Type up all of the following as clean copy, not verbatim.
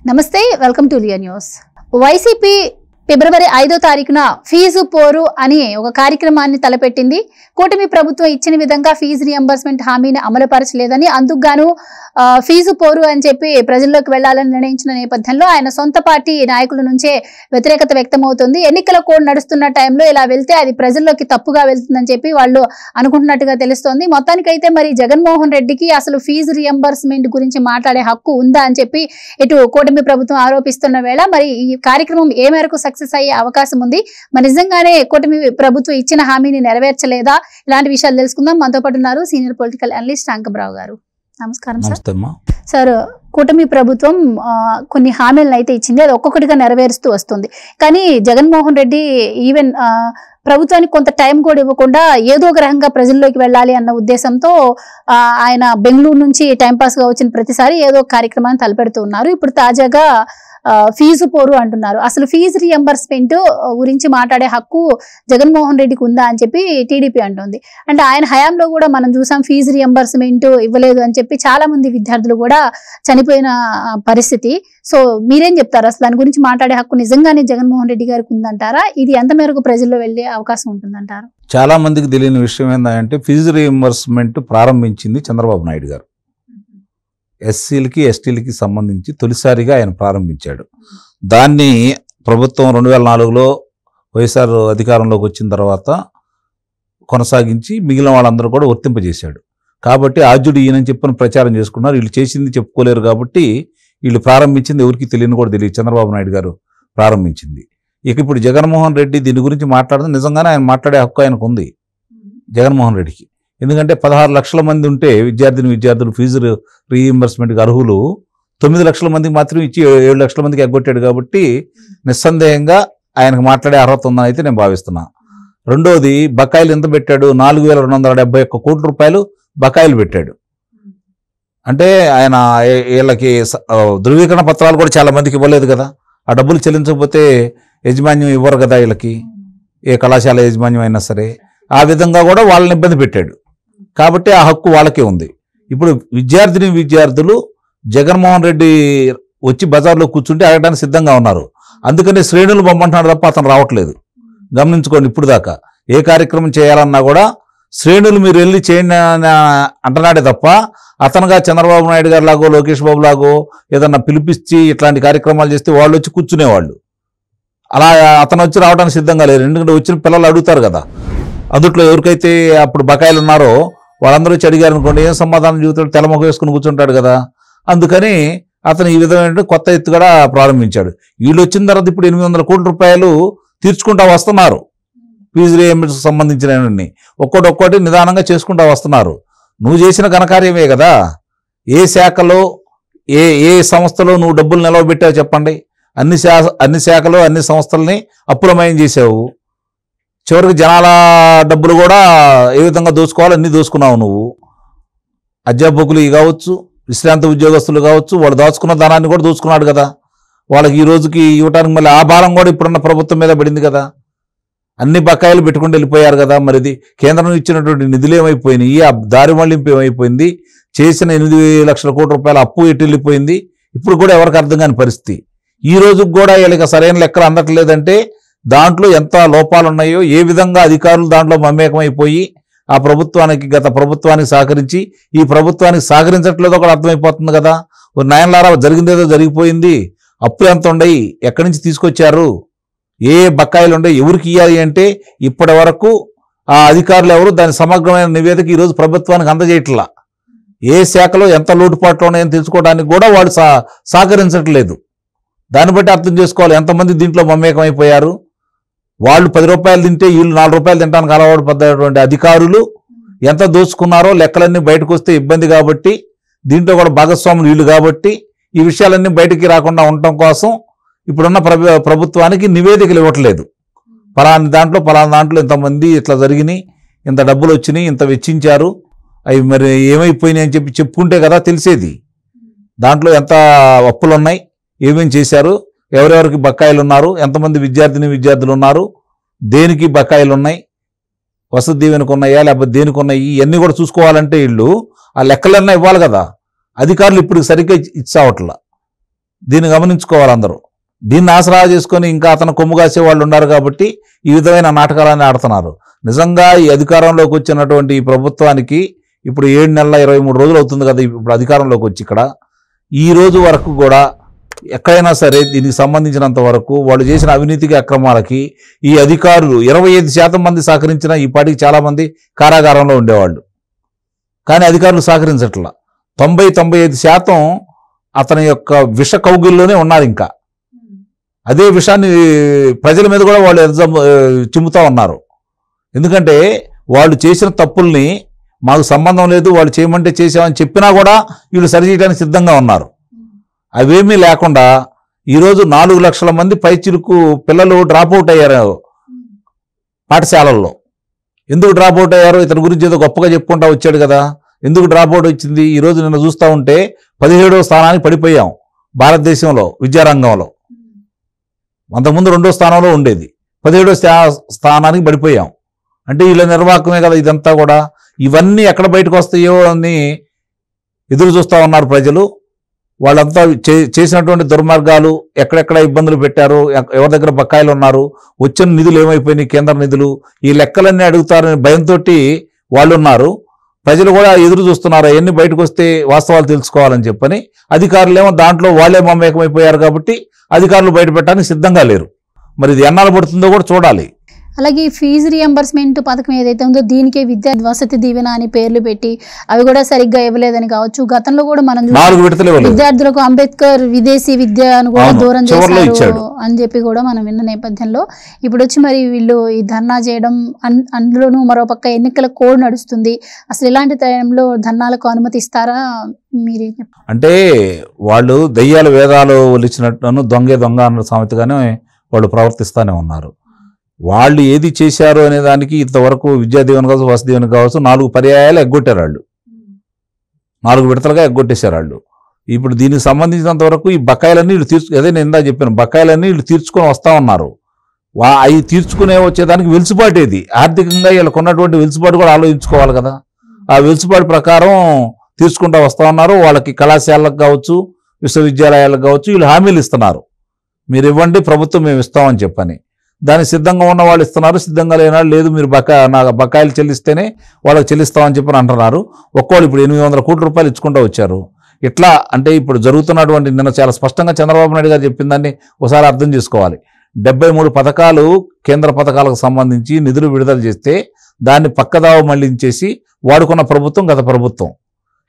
నమస్తే, welcome to Liya news. YCP ఫిబ్రవరి 5వ తారీఖున ఫీజు పోరు అని ఒక కార్యక్రమాన్ని తలపెట్టింది. కూటమి ప్రభుత్వం ఇచ్చిన విధంగా ఫీజు రియంబర్స్మెంట్ హామీని అమలుపరచలేదని, అందుకుగాను ఫీజు పోరు అని చెప్పి ప్రజల్లోకి వెళ్లాలని నిర్ణయించిన నేపథ్యంలో ఆయన సొంత పార్టీ నాయకుల నుంచే వ్యతిరేకత వ్యక్తమవుతుంది. ఎన్నికల కోడ్ నడుస్తున్న టైంలో ఇలా వెళ్తే అది ప్రజల్లోకి తప్పుగా వెళ్తుందని చెప్పి వాళ్ళు అనుకుంటున్నట్టుగా తెలుస్తోంది. మొత్తానికైతే మరి జగన్మోహన్ రెడ్డికి అసలు ఫీజు రియంబర్స్మెంట్ గురించి మాట్లాడే హక్కు ఉందా అని చెప్పి ఇటు కూటమి ప్రభుత్వం ఆరోపిస్తున్న వేళ మరి ఈ కార్యక్రమం ఏ మేరకు సక్సెస్ అయ్యే అవకాశం ఉంది, మరి నిజంగానే కూటమి ప్రభుత్వం ఇచ్చిన హామీని నెరవేర్చలేదా, ఇలాంటి విషయాలు తెలుసుకుందాం. మనతో పాటు ఉన్నారు సీనియర్ పొలిటికల్ అనలిస్ట్ అంకమరావు గారు. నమస్కారం సార్. కూటమి ప్రభుత్వం కొన్ని హామీలను అయితే ఇచ్చింది, అది ఒక్కొక్కటిగా నెరవేరుస్తూ వస్తుంది. కానీ జగన్మోహన్ రెడ్డి ఈవెన్ ప్రభుత్వానికి కొంత టైం కూడా ఇవ్వకుండా ఏదో ఒక రకంగా ప్రజల్లోకి వెళ్ళాలి అన్న ఉద్దేశంతో ఆయన బెంగళూరు నుంచి టైంపాస్గా వచ్చిన ప్రతిసారి ఏదో ఒక కార్యక్రమాన్ని తలపెడుతూ ఉన్నారు. ఇప్పుడు తాజాగా ఫీజు పోరు అంటున్నారు. అసలు ఫీజు రియంబర్స్మెంట్ గురించి మాట్లాడే హక్కు జగన్మోహన్ రెడ్డికి ఉందా అని చెప్పి టీడీపీ అంటుంది. అంటే ఆయన హయాంలో కూడా మనం చూసాం ఫీజు రియంబర్స్మెంట్ ఇవ్వలేదు అని చెప్పి చాలా మంది విద్యార్థులు కూడా చనిపోయిన పరిస్థితి. సో మీరేం చెప్తారు, అసలు దాని గురించి మాట్లాడే హక్కు నిజంగానే జగన్మోహన్ రెడ్డి గారికి ఉందంటారా? ఇది ఎంత మేరకు ప్రజల్లో వెళ్ళే అవకాశం ఉంటుందంటారు? చాలా మందికి తెలియని విషయం ఏంటంటే ఫీజు రియంబర్స్మెంట్ ప్రారంభించింది చంద్రబాబు నాయుడు గారు. ఎస్సీలకి ఎస్టీలకి సంబంధించి తొలిసారిగా ఆయన ప్రారంభించాడు. దాన్ని ప్రభుత్వం 2004లో వైఎస్ఆర్ అధికారంలోకి వచ్చిన తర్వాత కొనసాగించి మిగిలిన వాళ్ళందరూ కూడా వర్తింపజేశాడు. కాబట్టి ఆద్యుడు ఈయనని చెప్పని ప్రచారం చేసుకున్నారు. వీళ్ళు చేసింది చెప్పుకోలేరు కాబట్టి వీళ్ళు ప్రారంభించింది ఎవరికి తెలియని కూడా తెలియదు, చంద్రబాబు నాయుడు గారు ప్రారంభించింది. ఇక ఇప్పుడు జగన్మోహన్ రెడ్డి దీని గురించి మాట్లాడితే నిజంగానే ఆయన మాట్లాడే హక్కు ఆయనకు ఉంది జగన్మోహన్ రెడ్డికి. ఎందుకంటే 16 లక్షల మంది ఉంటే విద్యార్థులు ఫీజు రీఇంబర్స్మెంట్కి అర్హులు 9 లక్షల మందికి మాత్రం ఇచ్చి 7 లక్షల మందికి ఎగ్గొట్టాడు. కాబట్టి నిస్సందేహంగా ఆయనకు మాట్లాడే అర్హత ఉందని అయితే నేను భావిస్తున్నా. రెండోది, బకాయిలు ఎంత పెట్టాడు? 4,271 కోట్ల రూపాయలు బకాయిలు పెట్టాడు. అంటే ఆయన వీళ్ళకి ధృవీకరణ పత్రాలు కూడా చాలా మందికి ఇవ్వలేదు కదా. ఆ డబ్బులు చెల్లించకపోతే యజమాన్యం ఇవ్వరు కదా వీళ్ళకి, ఏ కళాశాల యజమాన్యం అయినా సరే. ఆ విధంగా కూడా వాళ్ళని ఇబ్బంది పెట్టాడు. కాబట్టి ఆ హక్కు వాళ్ళకే ఉంది. ఇప్పుడు విద్యార్థులు జగన్మోహన్ రెడ్డి వచ్చి బజార్లో కూర్చుంటే అడగడానికి సిద్ధంగా ఉన్నారు. అందుకని శ్రేణులు పంపంటున్నాడు తప్ప అతను రావట్లేదు. గమనించుకోండి, ఇప్పుడు దాకా ఏ కార్యక్రమం చేయాలన్నా కూడా శ్రేణులు మీరు వెళ్ళి చేయండి అంటున్నాడే తప్ప అతనుగా చంద్రబాబు నాయుడు గారు లాగో లోకేష్ బాబు లాగో ఏదన్నా పిలిపించి ఇట్లాంటి కార్యక్రమాలు చేస్తే వాళ్ళు వచ్చి కూర్చునేవాళ్ళు. అలా అతను వచ్చి రావడానికి సిద్ధంగా లేరు. ఎందుకంటే వచ్చిన పిల్లలు అడుగుతారు కదా. అందుట్లో ఎవరికైతే అప్పుడు బకాయిలు ఉన్నారో వాళ్ళందరూ వచ్చి అడిగారు అనుకోండి, ఏం సమాధానం చూస్తాడు? తెల్లమొక వేసుకుని కూర్చుంటాడు కదా. అందుకని అతను ఈ విధమైన కొత్త ఎత్తు కూడా ప్రారంభించాడు. వీళ్ళు వచ్చిన తర్వాత ఇప్పుడు 800 కోట్ల రూపాయలు తీర్చుకుంటా వస్తున్నారు. ఫీజు రియంబర్స్మెంట్కి సంబంధించినవన్నీ ఒక్కొక్కటి నిదానంగా చేసుకుంటా వస్తున్నారు. నువ్వు చేసిన ఘనకార్యమే కదా. ఏ శాఖలో ఏ సంస్థలో నువ్వు డబ్బులు నిలవబెట్టావు చెప్పండి? అన్ని శాఖలు అన్ని సంస్థల్ని అప్పులమయం చేసావు. చివరికి జనాల డబ్బులు కూడా ఏ విధంగా దోచుకోవాలో అన్నీ దోచుకున్నావు నువ్వు. అధ్యాపకులు కావచ్చు, విశ్రాంత ఉద్యోగస్తులు కావచ్చు, వాళ్ళు దాచుకున్న ధనాన్ని కూడా దోచుకున్నాడు కదా. వాళ్ళకి ఈ రోజుకి ఇవ్వడానికి మళ్ళీ ఆ భారం కూడా ఇప్పుడున్న ప్రభుత్వం మీద పడింది కదా. అన్ని బకాయిలు పెట్టుకుంటూ వెళ్ళిపోయారు కదా. మరిది కేంద్రం ఇచ్చినటువంటి నిధులు ఏమైపోయినాయి? ఆ దారి మళ్లింపు ఏమైపోయింది? చేసిన 8 లక్షల కోట్ల రూపాయల అప్పు ఎటు వెళ్ళిపోయింది? ఇప్పుడు కూడా ఎవరికి అర్థం కాని పరిస్థితి. ఈ రోజుకి కూడా వీళ్ళకి సరైన లెక్కలు అందట్లేదంటే దాంట్లో ఎంత లోపాలు ఉన్నాయో, ఏ విధంగా అధికారులు దాంట్లో మమేకమైపోయి ఆ గత ప్రభుత్వానికి సహకరించి ఈ ప్రభుత్వానికి సహకరించట్లేదో కూడా అర్థమైపోతుంది కదా. నాయనలారా జరిగిందేదో జరిగిపోయింది. అప్పులు ఎంత ఉండయి, ఎక్కడి నుంచి తీసుకొచ్చారు, ఏ బకాయిలు ఉండయి, ఎవరికి ఇవ్వాలి అంటే ఇప్పటి వరకు ఆ అధికారులు ఎవరు దాని సమగ్రమైన నివేదిక ఈరోజు ప్రభుత్వానికి అందజేయట్లా. ఏ శాఖలో ఎంత లోటుపాట్లు ఉన్నాయని తెలుసుకోవడానికి కూడా వాళ్ళు సహకరించట్లేదు. దాన్ని బట్టి అర్థం చేసుకోవాలి ఎంతమంది దీంట్లో మమేకమైపోయారు. వాళ్ళు 10 రూపాయలు తింటే వీళ్ళు 4 రూపాయలు తినడానికి అలవాటు పడ్డటువంటి అధికారులు ఎంత దోచుకున్నారో లెక్కలన్నీ బయటకు వస్తే ఇబ్బంది. కాబట్టి దీంట్లో కూడా భాగస్వాములు వీళ్ళు. కాబట్టి ఈ విషయాలన్నీ బయటికి రాకుండా ఉండటం కోసం ఇప్పుడున్న ప్రభుత్వానికి నివేదికలు ఇవ్వట్లేదు. పలానా దాంట్లో ఇంతమంది ఇట్లా జరిగినాయి, ఇంత డబ్బులు వచ్చినాయి, ఇంత వెచ్చించారు, అవి మరి ఏమైపోయినాయి అని చెప్పి చెప్పుకుంటే కదా తెలిసేది. దాంట్లో ఎంత అప్పులు ఉన్నాయి, ఏమేం చేశారు, ఎవరెవరికి బకాయిలు ఉన్నారు, ఎంతమంది విద్యార్థులు ఉన్నారు, దేనికి బకాయిలు ఉన్నాయి, వసతి దీవెనకు ఉన్నాయా లేకపోతే దేనికి ఉన్నాయి, ఇవన్నీ కూడా చూసుకోవాలంటే వీళ్ళు ఆ లెక్కలన్నా ఇవ్వాలి కదా. అధికారులు ఇప్పుడు సరిగ్గా ఇచ్చావట్లా. దీన్ని గమనించుకోవాలి అందరూ. దీన్ని ఆసరా చేసుకొని ఇంకా అతను కొమ్ము కాసే వాళ్ళు ఉన్నారు కాబట్టి ఈ విధమైన నాటకాలన్నీ ఆడుతున్నారు. నిజంగా ఈ అధికారంలోకి వచ్చినటువంటి ఈ ప్రభుత్వానికి ఇప్పుడు 7 నెలల 23 రోజులు అవుతుంది కదా ఇప్పుడు అధికారంలోకి వచ్చి. ఇక్కడ ఈ రోజు వరకు కూడా ఎక్కడైనా సరే దీనికి సంబంధించినంత వరకు వాళ్ళు చేసిన అవినీతికి అక్రమాలకి ఈ అధికారులు 25% మంది సహకరించిన ఈ పాటికి చాలామంది కారాగారంలో ఉండేవాళ్ళు. కానీ అధికారులు సహకరించట్లా. 90-95% అతని యొక్క విష కౌగిల్లోనే ఉన్నారు. ఇంకా అదే విషయాన్ని ప్రజల మీద కూడా వాళ్ళు చిమ్ముతా ఉన్నారు. ఎందుకంటే వాళ్ళు చేసిన తప్పుల్ని మాకు సంబంధం లేదు, వాళ్ళు చేయమంటే చేసామని చెప్పినా కూడా వీళ్ళు సరిచేయడానికి సిద్ధంగా ఉన్నారు. అవేమీ లేకుండా ఈరోజు 4 లక్షల మంది పైచిలుకు పిల్లలు డ్రాప్అవుట్ అయ్యారు పాఠశాలల్లో. ఎందుకు డ్రాప్అవుట్ అయ్యారు? ఇతని గురించి ఏదో గొప్పగా చెప్పుకుంటా వచ్చాడు కదా. ఎందుకు డ్రాప్అవుట్ వచ్చింది? ఈరోజు నిన్న చూస్తూ ఉంటే 17వ స్థానానికి పడిపోయాం భారతదేశంలో విద్యారంగంలో. అంతకుముందు 2వ స్థానంలో ఉండేది, 17వ స్థానానికి పడిపోయాం. అంటే వీళ్ళ నిర్వాహకమే కదా ఇదంతా కూడా. ఇవన్నీ ఎక్కడ బయటకు వస్తాయో అని ఎదురు చూస్తూ ఉన్నారు ప్రజలు. వాళ్ళంతా చేసినటువంటి దుర్మార్గాలు, ఎక్కడెక్కడ ఇబ్బందులు పెట్టారు, ఎవరి దగ్గర బకాయిలు ఉన్నారు, వచ్చిన నిధులు ఏమైపోయినాయి, కేంద్ర నిధులు, ఈ లెక్కలన్నీ అడుగుతారని భయంతో వాళ్ళు ఉన్నారు. ప్రజలు కూడా ఎదురు చూస్తున్నారు అవన్నీ బయటకు వస్తే వాస్తవాలు తెలుసుకోవాలని చెప్పని. అధికారులేమో దాంట్లో వాళ్ళే మమేకమైపోయారు కాబట్టి అధికారులు బయట పెట్టడానికి సిద్ధంగా లేరు. మరి ఇది ఎన్నాళ్ళు పడుతుందో కూడా చూడాలి. అలాగే ఫీజు రియంబర్స్మెంట్ పథకం ఏదైతే ఉందో దీనికే విద్యా వసతి దీవెన అని పేర్లు పెట్టి అవి కూడా సరిగ్గా ఇవ్వలేదని కావచ్చు. గతంలో కూడా మనం విద్యార్థులకు అంబేద్కర్ విదేశీ విద్యను కూడా దూరం చేశారు అని చెప్పి కూడా మనం విన్న నేపథ్యంలో ఇప్పుడు వచ్చి మరి వీళ్ళు ఈ ధర్నా చేయడం, అందులోనూ మరోపక్క ఎన్నికల కోడ్ నడుస్తుంది. అసలు ఇలాంటి టైంలో ధర్నాలకు అనుమతి ఇస్తారా మీరు? అంటే వాళ్ళు దయ్యాలు వేదాలు ఒలిచినట్టు దొంగే దొంగ అన్న సామెతగానే వాళ్ళు ప్రవర్తిస్తూనే ఉన్నారు. వాళ్ళు ఏది చేశారు అనే దానికి ఇంతవరకు విద్యాదీవెన కావచ్చు, వసతిదీవెన కావచ్చు 4 పర్యాయాలు ఎగ్గొట్టారు వాళ్ళు. 4 విడతలుగా ఎగ్గొట్టేశారు వాళ్ళు. ఇప్పుడు దీనికి సంబంధించినంత వరకు ఈ బకాయిలన్నీ వీళ్ళు అదే నేను ఇందా చెప్పాను, బకాయిలన్నీ వీళ్ళు తీర్చుకొని వస్తూ ఉన్నారు. అవి తీర్చుకునే వచ్చేదానికి వెలుసుబాటు ఏది, ఆర్థికంగా వీళ్ళకు ఉన్నటువంటి వెలుసుబాటు కూడా ఆలోచించుకోవాలి కదా. ఆ వెలుసుబాటు ప్రకారం తీర్చుకుంటూ వస్తూ ఉన్నారు. వాళ్ళకి కళాశాలకు కావచ్చు, విశ్వవిద్యాలయాలకు కావచ్చు వీళ్ళు హామీలు ఇస్తున్నారు. మీరు ఇవ్వండి, ప్రభుత్వం మేము ఇస్తామని చెప్పని. దానికి సిద్ధంగా ఉన్న వాళ్ళు ఇస్తున్నారు, సిద్ధంగా లేనాడు లేదు మీరు బకాయిలు చెల్లిస్తేనే వాళ్ళకి చెల్లిస్తామని చెప్పని అంటున్నారు. ఒక్కోళ్ళు ఇప్పుడు 800 కోట్ల రూపాయలు ఇచ్చుకుంటూ వచ్చారు. ఇట్లా అంటే ఇప్పుడు జరుగుతున్నటువంటి నిన్న చాలా స్పష్టంగా చంద్రబాబు నాయుడు గారు చెప్పిన దాన్ని ఒకసారి అర్థం చేసుకోవాలి. 73 పథకాలు కేంద్ర పథకాలకు సంబంధించి నిధులు విడుదల చేస్తే దాన్ని పక్కదావ మళ్లించేసి వాడుకున్న ప్రభుత్వం గత ప్రభుత్వం.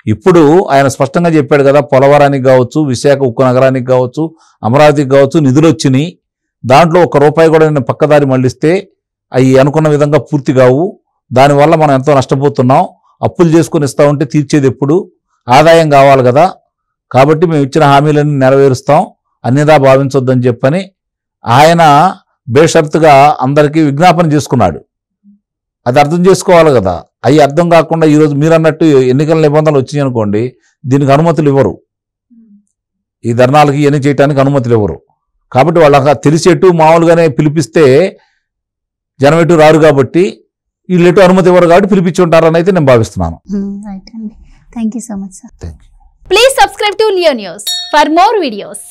ఇప్పుడు ఆయన స్పష్టంగా చెప్పాడు కదా, పోలవరానికి కావచ్చు, విశాఖ ఉక్కు నగరానికి కావచ్చు, అమరావతికి కావచ్చు నిధులు వచ్చినాయి. దాంట్లో ₹1 కూడా నేను పక్కదారి మళ్ళిస్తే అవి అనుకున్న విధంగా పూర్తి కావు. దానివల్ల మనం ఎంతో నష్టపోతున్నాం. అప్పులు చేసుకొని ఇస్తా ఉంటే తీర్చేది ఎప్పుడు? ఆదాయం కావాలి కదా. కాబట్టి మేము ఇచ్చిన హామీలన్నీ నెరవేరుస్తాం, అన్నిదా భావించొద్దని చెప్పని ఆయన బేషరతుగా అందరికీ విజ్ఞాపన చేసుకున్నాడు. అది అర్థం చేసుకోవాలి కదా. అవి అర్థం కాకుండా ఈరోజు మీరు అన్నట్టు ఎన్నికల నిబంధనలు వచ్చినాయి అనుకోండి, దీనికి అనుమతులు ఇవ్వరు. ఈ ధర్నాలకి ఇవన్నీ చేయడానికి అనుమతులు ఇవ్వరు. కాబట్టి వాళ్ళ తెలిసేట్టు మామూలుగానే పిలిపిస్తే జనం ఎటు రారు కాబట్టి వీళ్ళు ఎటు అనుమతి ఇవ్వరు కాబట్టి పిలిపించి ఉంటారని అయితే నేను భావిస్తున్నాను. Thank you so much sir. Thank you. Please subscribe to Leo news for more videos.